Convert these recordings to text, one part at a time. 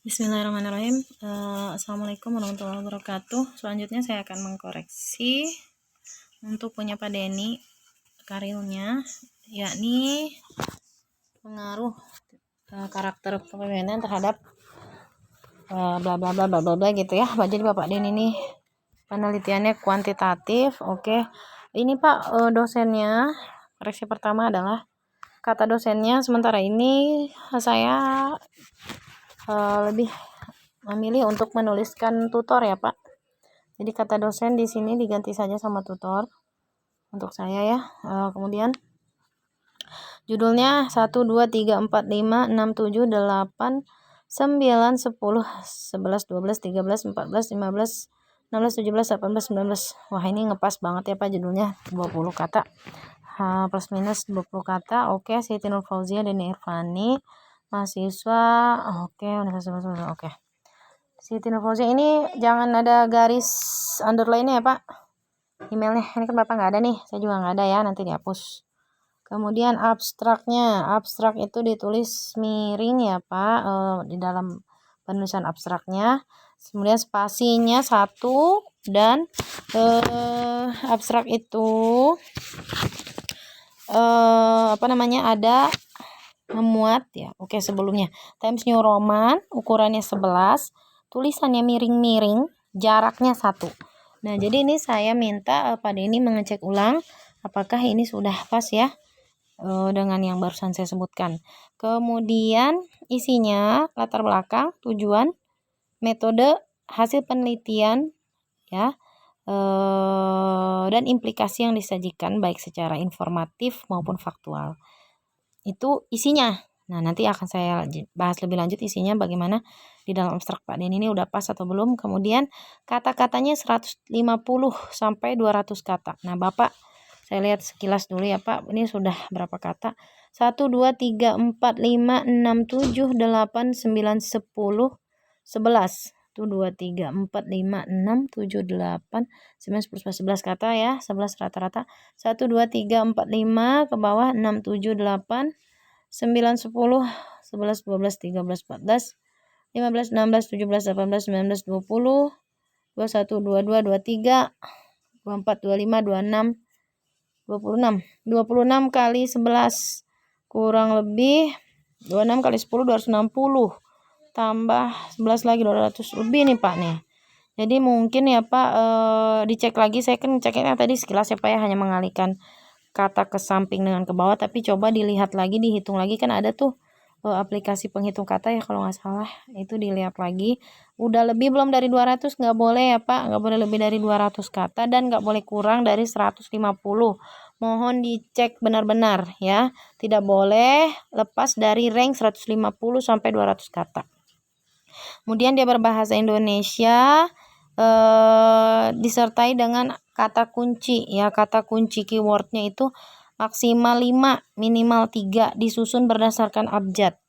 Bismillahirrahmanirrahim. Assalamualaikum warahmatullahi wabarakatuh. Selanjutnya saya akan mengkoreksi untuk punya Pak Denny karirnya, yakni pengaruh karakter kepemimpinan terhadap bla bla bla bla bla gitu ya. Jadi Bapak Denny ini penelitiannya kuantitatif. Oke. Ini Pak dosennya. Koreksi pertama adalah kata dosennya. Sementara ini saya lebih memilih untuk menuliskan tutor ya Pak. Jadi kata dosen di sini diganti saja sama tutor untuk saya ya. Kemudian judulnya 1, 2, 3, 4, 5, 6, 7, 8, 9, 10, 11, 12, 13, 14, 15, 16, 17, 18, 19. Wah ini ngepas banget ya Pak judulnya, 20 kata. Plus minus 20 kata. Oke, Siti Nur Fauzia Denny Irvani, mahasiswa. Oke, Universitas. Oke. Siti Nur Fauzia ini jangan ada garis underline ya Pak. Emailnya ini kan Bapak nggak ada nih, saya juga nggak ada ya, nanti dihapus. Kemudian abstraknya, abstrak itu ditulis miring ya Pak, di dalam penulisan abstraknya. Kemudian spasinya 1 dan abstrak itu ada memuat ya. Oke, sebelumnya Times New Roman ukurannya 11, tulisannya miring-miring, jaraknya 1. Nah, jadi ini saya minta Pak Denny mengecek ulang apakah ini sudah pas ya dengan yang barusan saya sebutkan. Kemudian isinya latar belakang, tujuan, metode, hasil penelitian ya, dan implikasi yang disajikan baik secara informatif maupun faktual. Itu isinya. Nah, nanti akan saya bahas lebih lanjut isinya bagaimana di dalam abstrak Pak Denny ini udah pas atau belum. Kemudian kata-katanya 150 sampai 200 kata. Nah, Bapak saya lihat sekilas dulu ya Pak. Ini sudah berapa kata? 1, 2, 3, 4, 5, 6, 7, 8, 9, 10, 11. 1, 2, 3, 4, 5, 6, 7, 8, 9, 10, 11 kata ya. 11 rata-rata. 1, 2, 3, 4, 5 ke bawah 6, 7, 8, 9, 10, 11, 12, 13, 14, 15, 16, 17, 18, 19, 20, 21, 22, 23, 24, 25, 26, 26. 26 kali 11 kurang lebih 26 kali 10 260 tambah 11 lagi 200 lebih nih Pak nih. Jadi mungkin ya Pak dicek lagi, saya kan ceknya tadi sekilas ya Pak ya, hanya mengalihkan kata ke samping dengan ke bawah, tapi coba dilihat lagi, dihitung lagi, kan ada tuh aplikasi penghitung kata ya kalau nggak salah, itu dilihat lagi udah lebih belum dari 200. Nggak boleh ya Pak, nggak boleh lebih dari 200 kata dan nggak boleh kurang dari 150. Mohon dicek benar-benar ya, tidak boleh lepas dari rank 150 sampai 200 kata. Kemudian dia berbahasa Indonesia disertai dengan kata kunci ya. Kata kunci keywordnya itu maksimal 5, minimal 3, disusun berdasarkan abjad.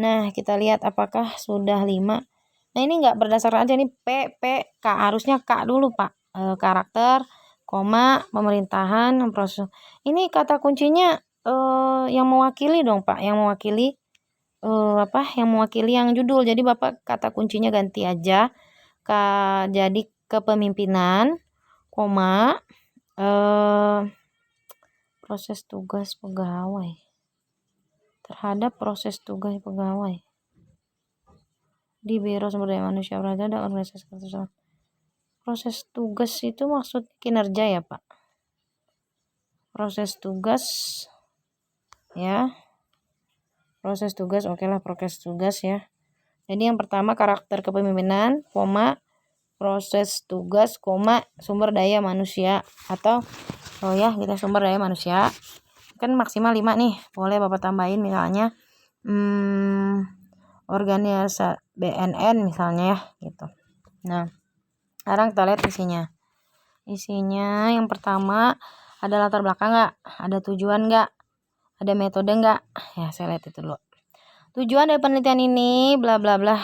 Nah, kita lihat apakah sudah 5. Nah, ini enggak berdasarkan aja nih P, K, harusnya K dulu Pak. Karakter, koma, pemerintahan, proses. Ini kata kuncinya yang mewakili dong Pak, yang mewakili yang mewakili yang judul. Jadi Bapak kata kuncinya ganti aja. Jadi kepemimpinan, koma, proses tugas pegawai. Terhadap proses tugas pegawai di Biro Sumber Daya Manusia Berada dan organisasi kesehatan. Proses tugas itu maksud kinerja ya Pak. Proses tugas ya. Proses tugas, oke lah proses tugas ya. Jadi yang pertama karakter kepemimpinan, koma, proses tugas, koma, sumber daya manusia atau kita sumber daya manusia. Kan maksimal 5 nih, boleh Bapak tambahin misalnya organisasi BNN misalnya ya gitu. Nah, sekarang kita lihat isinya. Isinya yang pertama ada latar belakang nggak? Ada tujuan nggak? Ada metode nggak? Ya, saya lihat itu dulu. Tujuan dari penelitian ini bla bla bla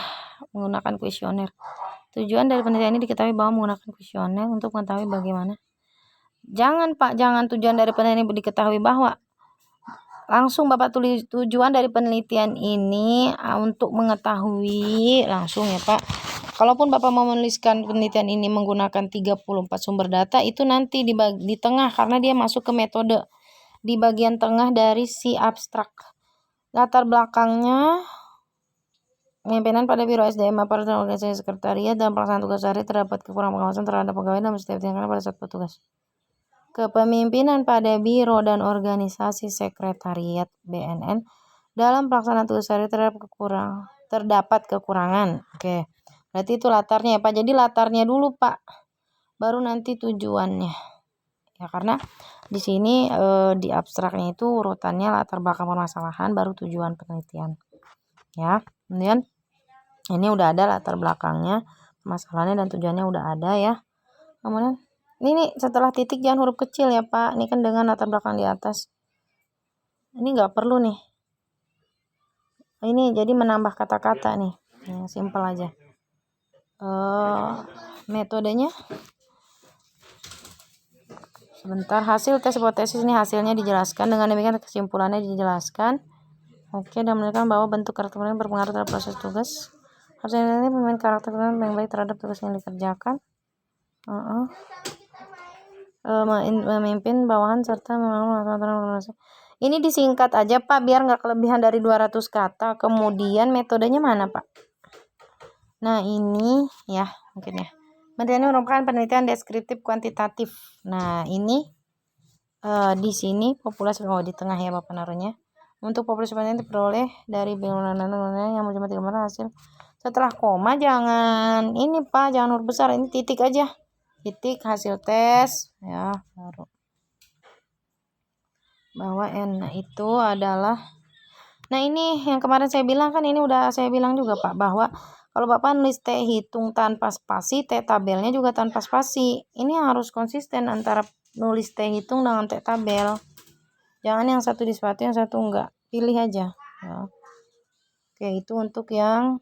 menggunakan kuesioner. Tujuan dari penelitian ini diketahui bahwa menggunakan kuesioner untuk mengetahui bagaimana. Jangan Pak, jangan tujuan dari penelitian ini diketahui bahwa langsung Bapak tulis tujuan dari penelitian ini untuk mengetahui langsung ya Pak. Kalaupun Bapak mau menuliskan penelitian ini menggunakan 34 sumber data, itu nanti di tengah karena dia masuk ke metode. Di bagian tengah dari si abstrak. Latar belakangnya pemimpinan pada Biro SDM aparatur dan organisasi sekretariat dalam pelaksanaan tugas sehari terdapat kekurangan pengawasan terhadap pegawai dalam setiap tingkatan pada saat bertugas. Kepemimpinan pada Biro dan organisasi sekretariat BNN dalam pelaksanaan tugas sehari terdapat kekurangan. Oke. Berarti itu latarnya ya Pak. Jadi latarnya dulu Pak. Baru nanti tujuannya. Ya karena di sini di abstraknya itu urutannya latar belakang permasalahan baru tujuan penelitian. Ya. Kemudian ini udah ada latar belakangnya, permasalahannya dan tujuannya udah ada ya. Kemudian ini setelah titik jangan huruf kecil ya Pak. Ini kan dengan latar belakang di atas. Ini nggak perlu nih. Ini jadi menambah kata-kata nih. Yang simpel aja. Metodenya sebentar, hasil tes hipotesis ini hasilnya dijelaskan, dengan demikian kesimpulannya dijelaskan. Oke, dan menunjukkan bahwa bentuk karakter berpengaruh terhadap proses tugas. Hasilnya ini pemain karakter yang baik terhadap tugas yang dikerjakan. Memimpin bawahan serta melakukan. Ini disingkat aja Pak biar nggak kelebihan dari 200 kata. Kemudian metodenya mana Pak? Nah ini ya mungkin ya. Metode ini merupakan penelitian deskriptif kuantitatif. Nah ini di sini populasi di tengah ya Bapak naruhnya. Untuk populasi yang diperoleh dari yang menjadi gambaran hasil. Setelah koma jangan ini Pak, jangan huruf besar, ini titik aja. Titik hasil tes ya baru. Bahwa N itu adalah, nah ini yang kemarin saya bilang kan, ini udah saya bilang juga Pak bahwa kalau Bapak nulis T hitung tanpa spasi, T tabelnya juga tanpa spasi. Ini harus konsisten antara nulis T hitung dengan T tabel. Jangan yang satu di spasi, yang satu enggak. Pilih aja. Ya. Oke, itu untuk yang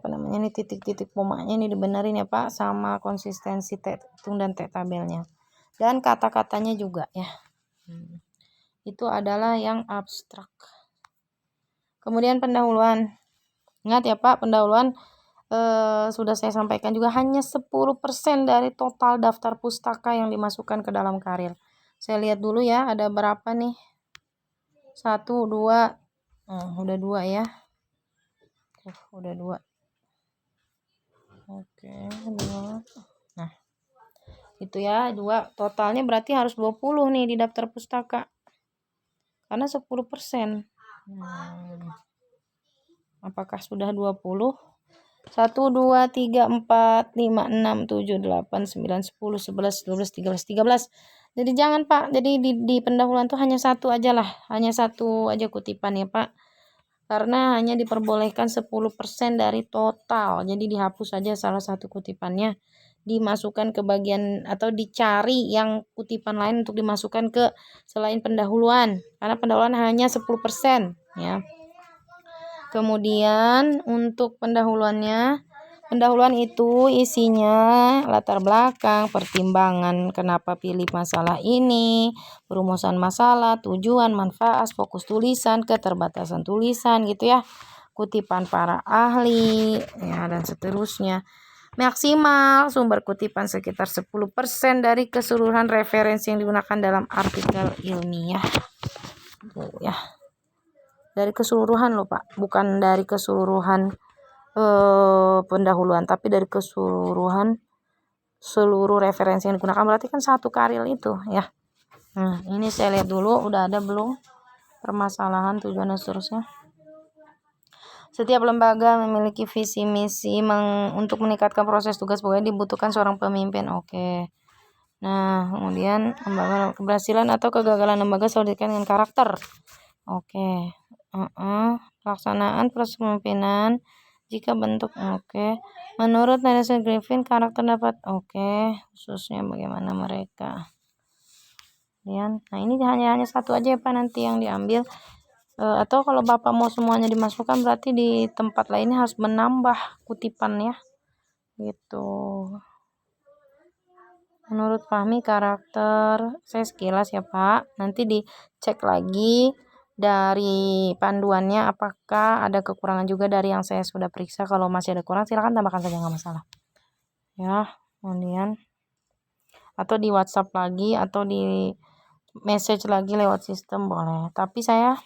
apa namanya ini titik-titik komanya ini dibenerin ya Pak, sama konsistensi T hitung dan T tabelnya. Dan kata-katanya juga ya. Itu adalah yang abstrak. Kemudian pendahuluan. Ingat ya Pak, pendahuluan sudah saya sampaikan juga hanya 10% dari total daftar pustaka yang dimasukkan ke dalam karir. Saya lihat dulu ya, ada berapa nih? 1, 2. Udah 2 ya. Udah 2. Oke, 2. Nah, itu ya, 2. Totalnya berarti harus 20 nih di daftar pustaka. Karena 10%. Apakah sudah 20? 1, 2, 3, 4, 5, 6, 7, 8, 9, 10, 11, 12, 13, 13. Jadi jangan Pak, jadi di pendahuluan tuh hanya satu aja lah. Hanya satu aja kutipan ya Pak. Karena hanya diperbolehkan 10% dari total. Jadi dihapus saja salah satu kutipannya. Dimasukkan ke bagian atau dicari yang kutipan lain untuk dimasukkan ke selain pendahuluan. Karena pendahuluan hanya 10% ya. Kemudian untuk pendahuluan itu isinya latar belakang, pertimbangan kenapa pilih masalah ini, perumusan masalah, tujuan, manfaat, fokus tulisan, keterbatasan tulisan gitu ya, kutipan para ahli ya dan seterusnya. Maksimal sumber kutipan sekitar 10% dari keseluruhan referensi yang digunakan dalam artikel ilmiah. Ya. Dari keseluruhan loh Pak, bukan dari keseluruhan pendahuluan, tapi dari keseluruhan seluruh referensi yang digunakan, berarti kan satu karil itu ya. Nah ini saya lihat dulu udah ada belum permasalahan, tujuan dan seterusnya. Setiap lembaga memiliki visi misi untuk meningkatkan proses tugas pegawai dibutuhkan seorang pemimpin. Oke. Nah kemudian lembaga keberhasilan atau kegagalan lembaga selalu dikaitkan dengan karakter. Oke. Pelaksanaan proses kepemimpinan jika bentuk menurut Nelson Griffin karakter dapat khususnya bagaimana mereka. Nah ini hanya satu aja ya Pak nanti yang diambil, atau kalau Bapak mau semuanya dimasukkan berarti di tempat lainnya harus menambah kutipan ya gitu. Menurut Fahmi karakter saya sekilas ya Pak, nanti dicek lagi dari panduannya apakah ada kekurangan juga dari yang saya sudah periksa. Kalau masih ada kurang silakan tambahkan saja, nggak masalah ya. Kemudian atau di WhatsApp lagi atau di message lagi lewat sistem boleh, tapi saya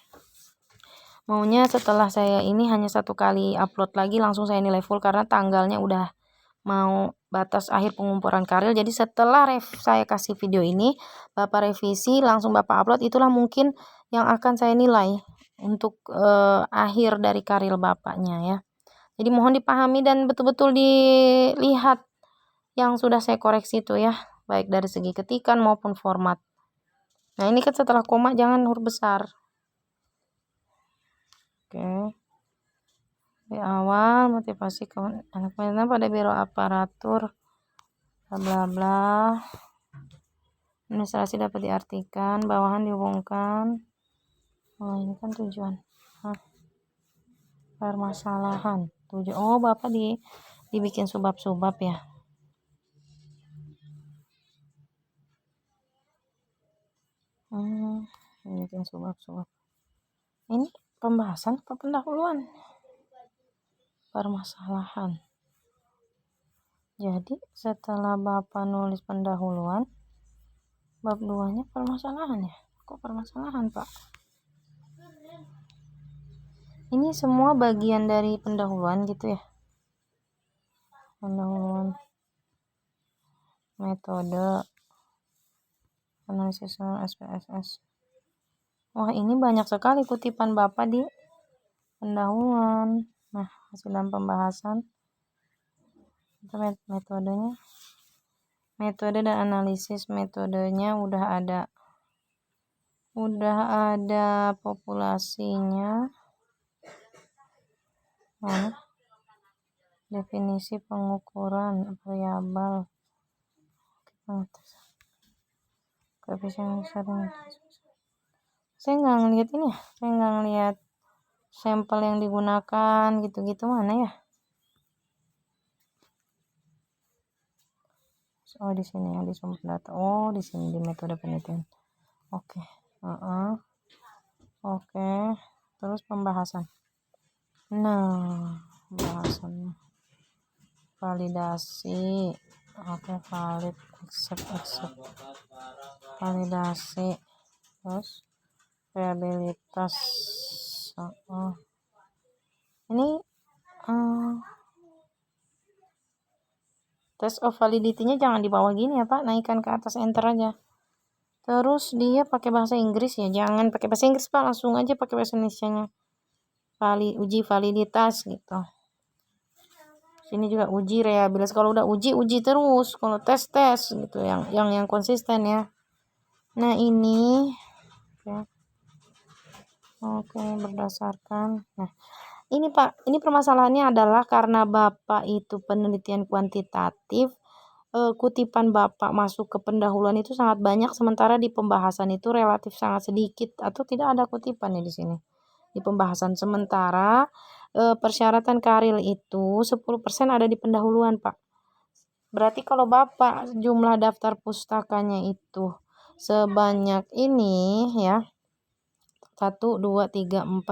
maunya setelah saya ini hanya 1 kali upload lagi langsung saya nilai full, karena tanggalnya udah mau batas akhir pengumpulan karil. Jadi setelah saya kasih video ini, Bapak revisi langsung Bapak upload, itulah mungkin yang akan saya nilai untuk akhir dari karil Bapaknya ya. Jadi mohon dipahami dan betul-betul dilihat yang sudah saya koreksi itu ya, baik dari segi ketikan maupun format. Nah ini kan setelah koma jangan huruf besar. Oke. Di awal motivasi anak pada biro aparatur bla bla bla. Administrasi dapat diartikan, bawahan dihubungkan. Oh ini kan tujuan. Permasalahan. Oh Bapak dibikin subab-subab ya. Bikin subab-subab. Ini pembahasan apa pendahuluan? Permasalahan. Jadi setelah Bapak nulis pendahuluan, bab 2-nya permasalahan ya. Kok permasalahan Pak? Ini semua bagian dari pendahuluan gitu ya. Pendahuluan, metode, analisis SPSS. Wah ini banyak sekali kutipan Bapak di pendahuluan. Nah hasilan pembahasan itu metodenya, metode dan analisis. Metodenya udah ada populasinya. Definisi pengukuran variabel, koefisien sering. Saya nggak ngeliat ini ya, saya nggak ngeliat sampel yang digunakan gitu-gitu, mana ya? Oh di sini ya, di sumber data. Oh di sini di metode penelitian. Oke. Oke. Terus pembahasan. Nah, pembahasannya. Validasi. Oke, valid, accept. Validasi. Terus reliabilitas. Ini test of validity-nya jangan di bawah gini ya Pak, naikkan ke atas, enter aja. Terus dia pakai bahasa Inggris ya, jangan pakai bahasa Inggris Pak, langsung aja pakai bahasa Indonesianya. Uji validitas gitu. Sini juga uji reliabilitas. Kalau udah uji terus, kalau tes gitu, yang konsisten ya. Nah ini ya. Oke, berdasarkan. Nah ini Pak, ini permasalahannya adalah karena Bapak itu penelitian kuantitatif, kutipan Bapak masuk ke pendahuluan itu sangat banyak, sementara di pembahasan itu relatif sangat sedikit atau tidak ada kutipan ya di sini. Di pembahasan sementara persyaratan karil itu 10% ada di pendahuluan Pak. Berarti kalau Bapak jumlah daftar pustakanya itu sebanyak ini ya. 1, 2, 3, 4,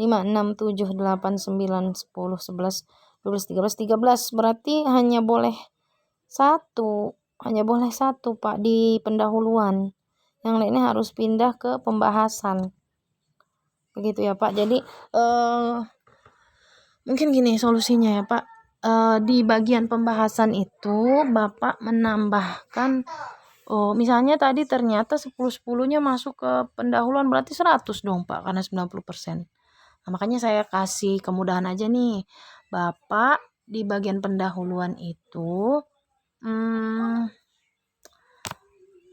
5, 6, 7, 8, 9, 10, 11, 12, 13, berarti hanya boleh satu Pak di pendahuluan. Yang lainnya harus pindah ke pembahasan. Begitu ya Pak. Jadi mungkin gini solusinya ya Pak. Di bagian pembahasan itu Bapak menambahkan misalnya tadi ternyata 10-10-nya masuk ke pendahuluan, berarti 100 dong Pak, karena 90%. Nah, makanya saya kasih kemudahan aja nih. Bapak di bagian pendahuluan itu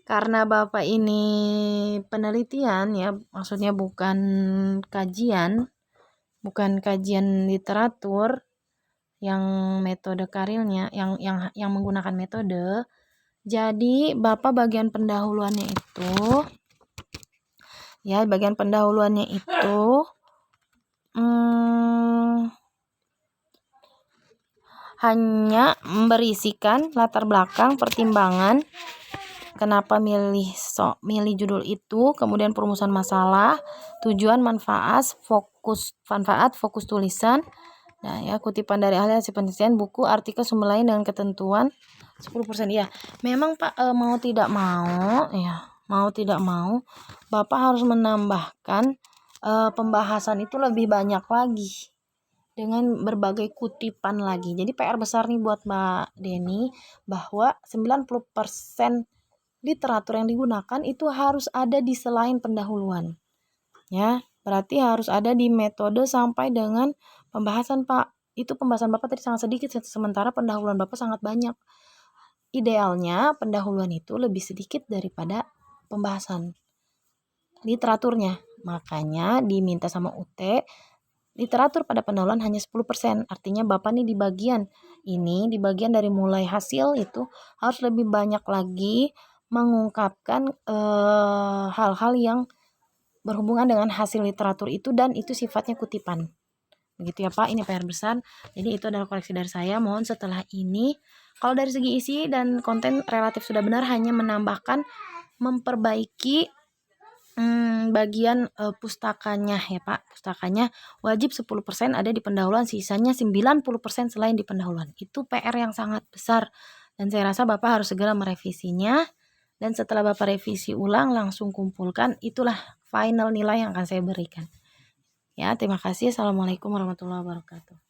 karena Bapak ini penelitian ya, maksudnya bukan kajian literatur yang metode karilnya yang menggunakan metode. Jadi Bapak bagian pendahuluannya itu hanya berisikan latar belakang pertimbangan kenapa milih judul itu, kemudian perumusan masalah, tujuan, manfaat, fokus tulisan. Nah, ya, kutipan dari ahli, hasil penelitian, buku, artikel, sumber lain dengan ketentuan 10%. Ya, memang Pak, mau tidak mau Bapak harus menambahkan pembahasan itu lebih banyak lagi dengan berbagai kutipan lagi. Jadi PR besar nih buat Mbak Deni, bahwa 90% literatur yang digunakan itu harus ada di selain pendahuluan. Ya, berarti harus ada di metode sampai dengan pembahasan, Pak. Itu pembahasan Bapak tadi sangat sedikit, sementara pendahuluan Bapak sangat banyak. Idealnya pendahuluan itu lebih sedikit daripada pembahasan literaturnya. Makanya diminta sama UT literatur pada pendahuluan hanya 10%. Artinya Bapak nih di bagian dari mulai hasil itu harus lebih banyak lagi mengungkapkan hal-hal yang berhubungan dengan hasil literatur itu, dan itu sifatnya kutipan. Begitu ya Pak, ini PR besar. Jadi itu adalah koreksi dari saya. Mohon setelah ini, kalau dari segi isi dan konten relatif sudah benar, hanya menambahkan, memperbaiki bagian pustakanya ya Pak. Pustakanya wajib 10% ada di pendahuluan, sisanya 90% selain di pendahuluan. Itu PR yang sangat besar, dan saya rasa Bapak harus segera merevisinya. Dan setelah Bapak revisi ulang, langsung kumpulkan, itulah final nilai yang akan saya berikan. Ya, terima kasih. Assalamualaikum warahmatullahi wabarakatuh.